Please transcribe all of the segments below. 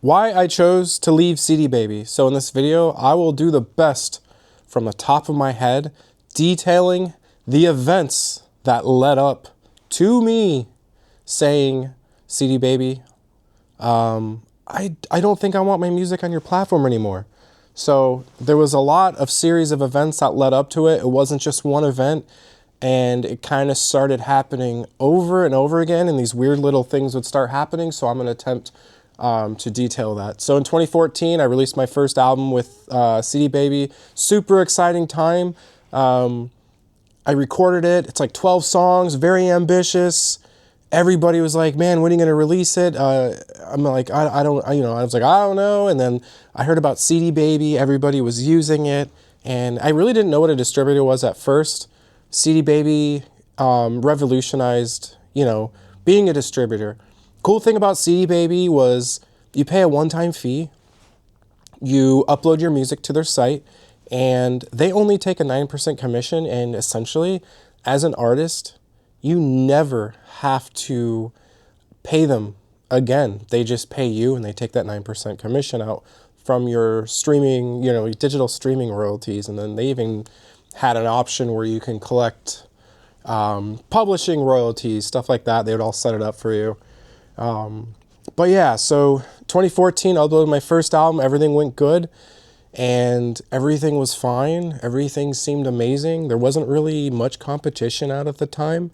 why I chose to leave CD Baby. So in this video, I will do the best from the top of my head, detailing the events that led up to me saying, CD Baby, I don't think I want my music on your platform anymore. So there was a lot of series of events that led up to it. It wasn't just one event, and it kind of started happening over and over again, and these weird little things would start happening. So I'm going to attempt to detail that. So in 2014, I released my first album with CD Baby. Super exciting time. I recorded it. It's like 12 songs, very ambitious. Everybody was like, man, when are you going to release it? I'm like, I was like, I don't know. And then I heard about CD Baby. Everybody was using it. And I really didn't know what a distributor was at first. CD Baby revolutionized, being a distributor. Cool thing about CD Baby was you pay a one-time fee. You upload your music to their site, and they only take a 9% commission. And essentially, as an artist, you never have to pay them again. They just pay you, and they take that 9% commission out from your streaming, digital streaming royalties. And then they even had an option where you can collect publishing royalties, stuff like that. They would all set it up for you. But yeah, so 2014, I uploaded my first album. Everything went good, and everything was fine. Everything seemed amazing. There wasn't really much competition out at the time.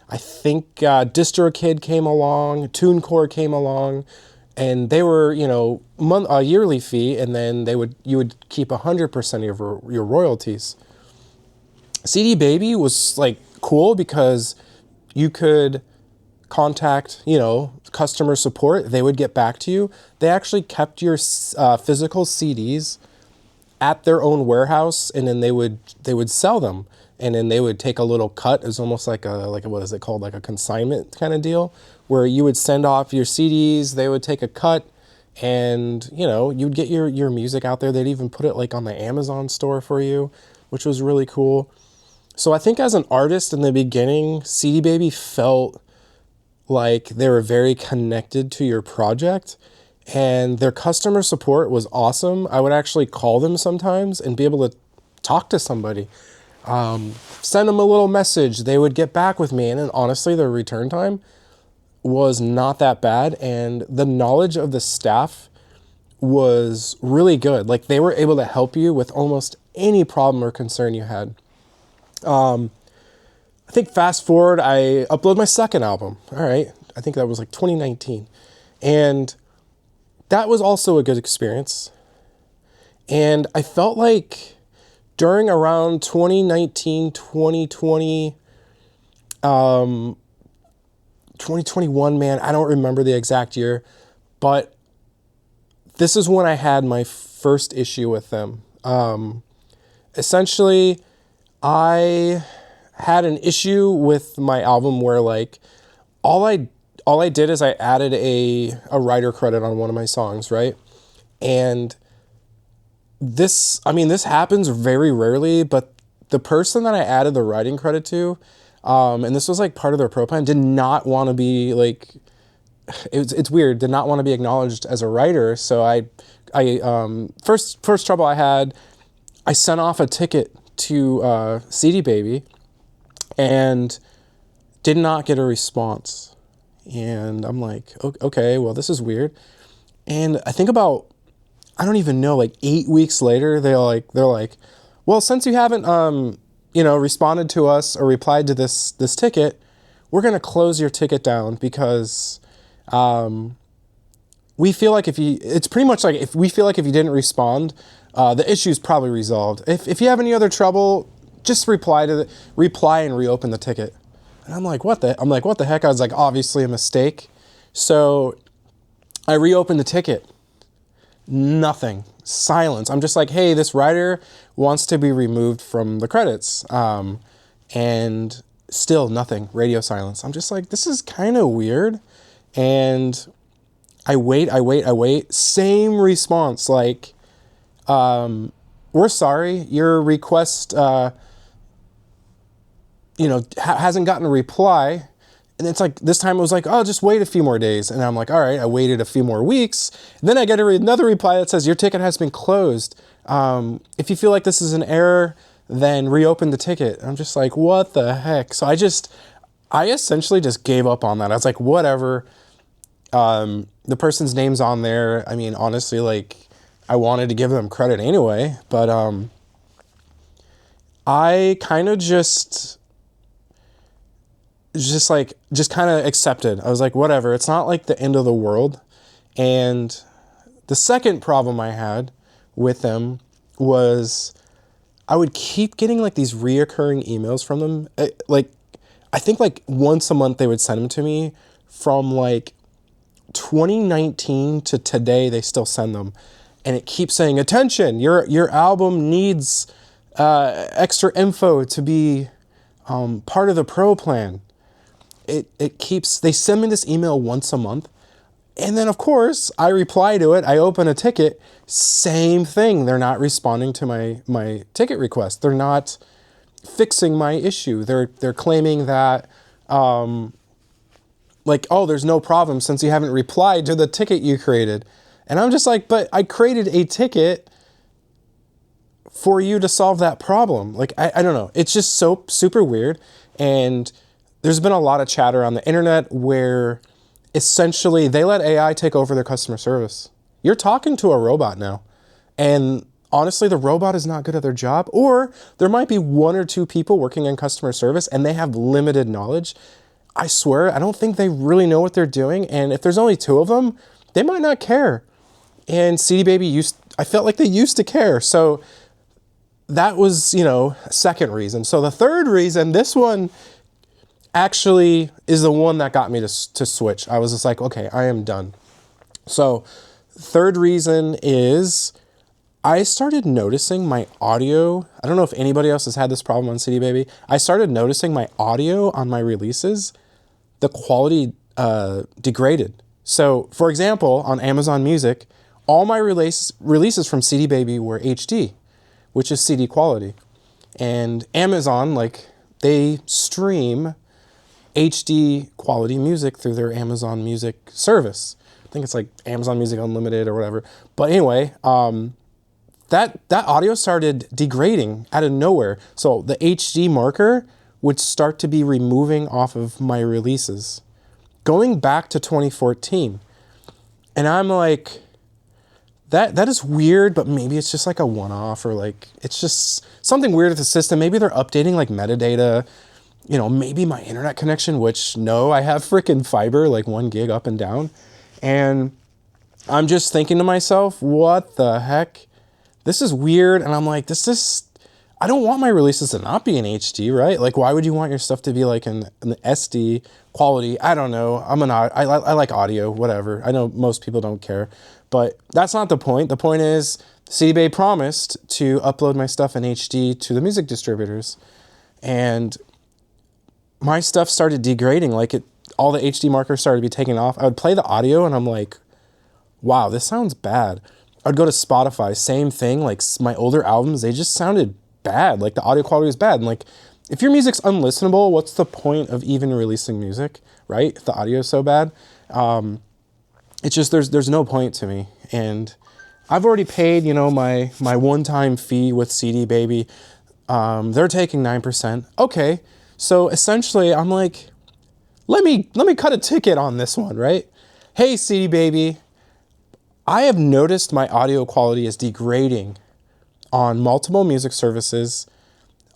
I think DistroKid came along, Tunecore came along, and they were, a yearly fee, and then you would keep 100% of your royalties. CD Baby was like cool because you could contact, customer support. They would get back to you. They actually kept your physical CDs at their own warehouse, and then they would sell them, and then they would take a little cut. It was almost like what is it called, like a consignment kind of deal, where you would send off your CDs, they would take a cut, and you'd get your music out there. They'd even put it like on the Amazon store for you, which was really cool. So I think as an artist in the beginning, CD Baby felt like they were very connected to your project, and their customer support was awesome. I would actually call them sometimes and be able to talk to somebody, send them a little message. They would get back with me, and then honestly, their return time was not that bad, and the knowledge of the staff was really good. Like, they were able to help you with almost any problem or concern you had. I think fast forward, I uploaded my second album. All right. I think that was like 2019. And that was also a good experience. And I felt like during around 2019, 2020, 2021, man, I don't remember the exact year, but this is when I had my first issue with them. Essentially, I had an issue with my album where like all I did is I added a writer credit on one of my songs, right? And this happens very rarely, but the person that I added the writing credit to, and this was like part of their pro plan, did not want to be like, it's weird, did not want to be acknowledged as a writer. So first trouble I had, I sent off a ticket to CD Baby and did not get a response. And I'm like, okay, well, this is weird. And I think about, I don't even know, like 8 weeks later, they're like, well, since you haven't, responded to us or replied to this ticket, we're going to close your ticket down because, we feel like it's pretty much like if we feel like if you didn't respond, the issue's probably resolved. If you have any other trouble, just reply and reopen the ticket. And I'm like, what the heck? I was like, obviously a mistake. So I reopened the ticket. Nothing. Silence. I'm just like, hey, this writer wants to be removed from the credits. And still nothing. Radio silence. I'm just like, this is kind of weird. And I wait. Same response. Like, we're sorry. Your request, hasn't gotten a reply. And it's like, this time it was like, oh, just wait a few more days. And I'm like, all right, I waited a few more weeks. And then I get another reply that says, your ticket has been closed. If you feel like this is an error, then reopen the ticket. And I'm just like, what the heck? So I essentially just gave up on that. I was like, whatever. The person's name's on there. I mean, honestly, like, I wanted to give them credit anyway, but I kind of just kind of accepted. I was like, whatever, it's not like the end of the world. And the second problem I had with them was I would keep getting like these reoccurring emails from them. Like, I think like once a month they would send them to me. From like 2019 to today, they still send them. And it keeps saying, attention, your album needs extra info to be part of the pro plan. They send me this email once a month. And then of course I reply to it. I open a ticket, same thing. They're not responding to my ticket request. They're not fixing my issue. They're claiming that, like, oh, there's no problem since you haven't replied to the ticket you created. And I'm just like, but I created a ticket for you to solve that problem. Like, I don't know. It's just so super weird. And there's been a lot of chatter on the internet where essentially they let AI take over their customer service. You're talking to a robot now. And honestly, the robot is not good at their job, or there might be one or two people working in customer service and they have limited knowledge. I swear, I don't think they really know what they're doing. And if there's only two of them, they might not care. And CD Baby I felt like they used to care. So that was, second reason. So the third reason, this one actually is the one that got me to switch. I was just like, okay, I am done. So third reason is I started noticing my audio. I don't know if anybody else has had this problem on CD Baby. I started noticing my audio on my releases, the quality degraded. So for example, on Amazon Music, all my releases from CD Baby were HD, which is CD quality. And Amazon, like, they stream HD quality music through their Amazon Music service. I think it's like Amazon Music Unlimited or whatever. But anyway, that audio started degrading out of nowhere. So the HD marker would start to be removing off of my releases, going back to 2014. And I'm like, that is weird, but maybe it's just like a one-off, or like, it's just something weird with the system. Maybe they're updating like metadata, maybe my internet connection, which no, I have freaking fiber, like 1 gig up and down. And I'm just thinking to myself, what the heck? This is weird. And I'm like, I don't want my releases to not be in HD, right? Like, why would you want your stuff to be like in the SD quality? I don't know. I like audio, whatever. I know most people don't care, but that's not the point. The point is CD Baby promised to upload my stuff in HD to the music distributors, and my stuff started degrading. Like, all the HD markers started to be taken off. I would play the audio and I'm like, wow, this sounds bad. I'd go to Spotify, same thing. Like, my older albums, they just sounded bad. Like, the audio quality was bad. And like, if your music's unlistenable, what's the point of even releasing music, right? If the audio is so bad. It's just, there's no point to me. And I've already paid, my one-time fee with CD Baby. They're taking 9%. Okay. So essentially I'm like, let me cut a ticket on this one, right? Hey, CD Baby, I have noticed my audio quality is degrading on multiple music services.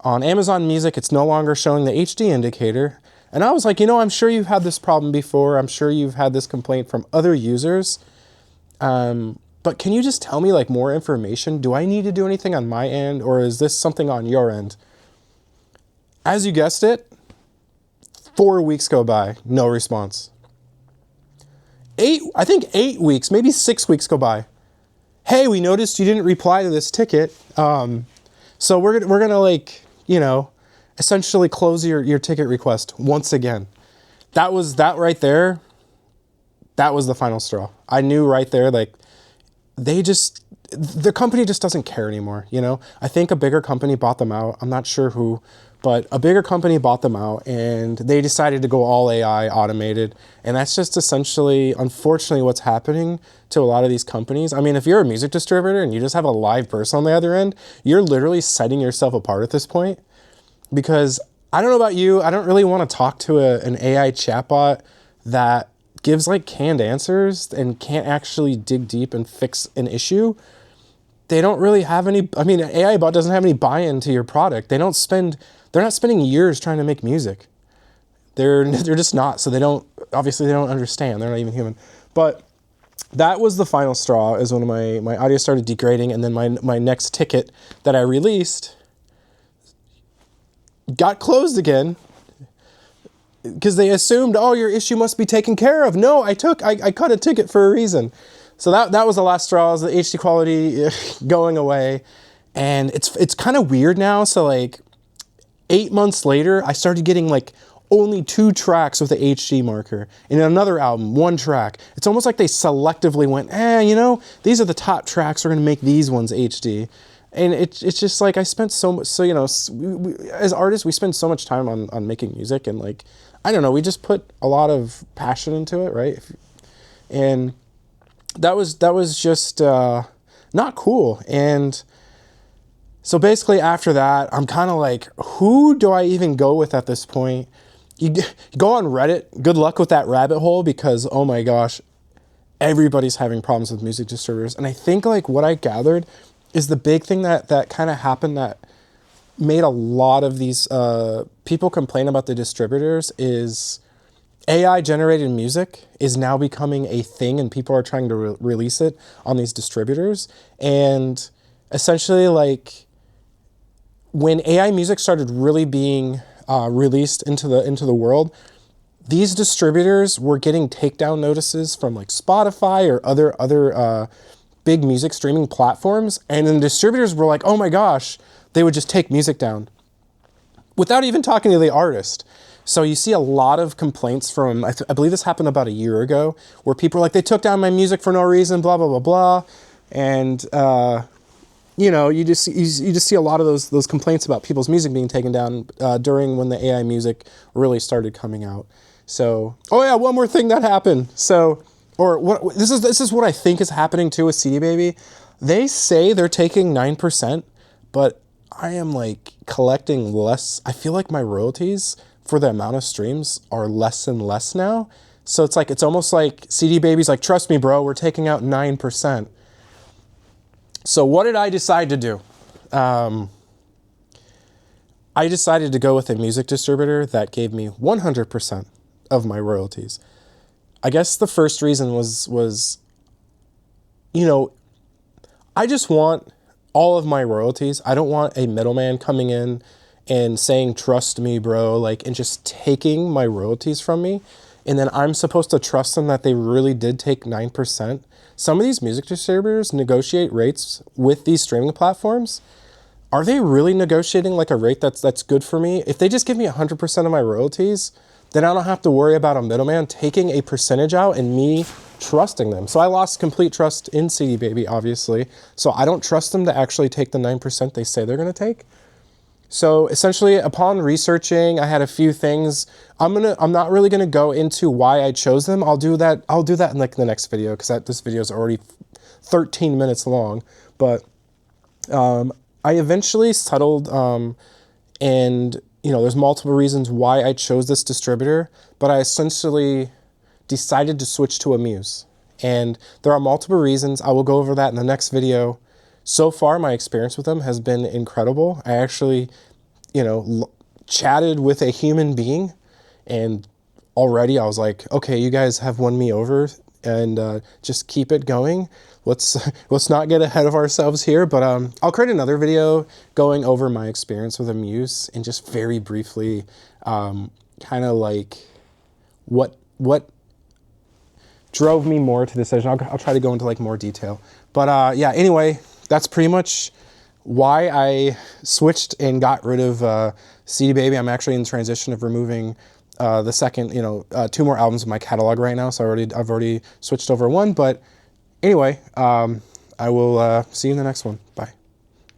On Amazon Music, it's no longer showing the HD indicator. And I was like, I'm sure you've had this problem before. I'm sure you've had this complaint from other users. But can you just tell me like more information? Do I need to do anything on my end, or is this something on your end? As you guessed it, 4 weeks go by, no response. 8 weeks, maybe 6 weeks go by. Hey, we noticed you didn't reply to this ticket. So we're gonna like, essentially close your ticket request once again. That right there. That was the final straw. I knew right there, like, the company just doesn't care anymore. I think a bigger company bought them out. I'm not sure who But a bigger company bought them out, and they decided to go all AI automated. And that's just essentially, unfortunately, what's happening to a lot of these companies. I mean, if you're a music distributor and you just have a live person on the other end, you're literally setting yourself apart at this point. Because I don't know about you, I don't really want to talk to an AI chatbot that gives like canned answers and can't actually dig deep and fix an issue. They don't really have any, I mean, an AI bot doesn't have any buy-in to your product. They're not spending years trying to make music. They're just not, so they don't understand. They're not even human. But that was the final straw, is when my audio started degrading, and then my next ticket that I released got closed again, because they assumed, oh, your issue must be taken care of. No, I cut a ticket for a reason. So that was the last straw, is the HD quality going away. And it's kind of weird now. So like 8 months later, I started getting like only 2 tracks with the HD marker. In another album, 1 track. It's almost like they selectively went, these are the top tracks, we're gonna make these ones HD. And it's just like, I spent so much, so, as artists, we spend so much time on making music, and like, I don't know, we just put a lot of passion into it, right? And that was just not cool. And so basically after that, I'm kind of like, who do I even go with at this point? You go on Reddit, good luck with that rabbit hole, because oh my gosh, everybody's having problems with music distributors. And I think like what I gathered is the big thing that kind of happened that made a lot of these people complain about the distributors is AI generated music is now becoming a thing, and people are trying to release it on these distributors. And essentially, like, when AI music started really being released into the world, these distributors were getting takedown notices from like Spotify or other big music streaming platforms, and then distributors were like, oh my gosh, they would just take music down without even talking to the artist. So you see a lot of complaints from, I believe this happened about a year ago, where people are like, they took down my music for no reason, blah, blah, blah, blah. And, you just see a lot of those complaints about people's music being taken down during when the AI music really started coming out. So, oh yeah, one more thing that happened. So, this is what I think is happening too with CD Baby. They say they're taking 9%, but I am like collecting less. I feel like my royalties for the amount of streams are less and less now. So it's almost like CD Baby's like, trust me, bro, we're taking out 9%. So what did I decide to do? I decided to go with a music distributor that gave me 100% of my royalties. I guess the first reason was, I just want all of my royalties. I don't want a middleman coming in and saying, trust me, bro, like, and just taking my royalties from me. And then I'm supposed to trust them that they really did take 9%. Some of these music distributors negotiate rates with these streaming platforms. Are they really negotiating like a rate that's good for me? If they just give me 100% of my royalties, then I don't have to worry about a middleman taking a percentage out and me trusting them. So I lost complete trust in CD Baby, obviously. So I don't trust them to actually take the 9% they say they're gonna take. So essentially, upon researching, I had a few things. I'm not really gonna go into why I chose them. I'll do that in like the next video, because this video is already 13 minutes long. But I eventually settled, and there's multiple reasons why I chose this distributor, but I essentially decided to switch to a Muse. And there are multiple reasons. I will go over that in the next video. So far, my experience with them has been incredible. I actually, chatted with a human being, and already I was like, okay, you guys have won me over, and just keep it going. Let's not get ahead of ourselves here, but I'll create another video going over my experience with a Muse and just very briefly, kind of like what drove me more to the decision. I'll try to go into like more detail, but yeah. Anyway, that's pretty much why I switched and got rid of CD Baby. I'm actually in transition of removing the second, 2 more albums in my catalog right now. So I've already switched over 1, but anyway, I will see you in the next one. Bye.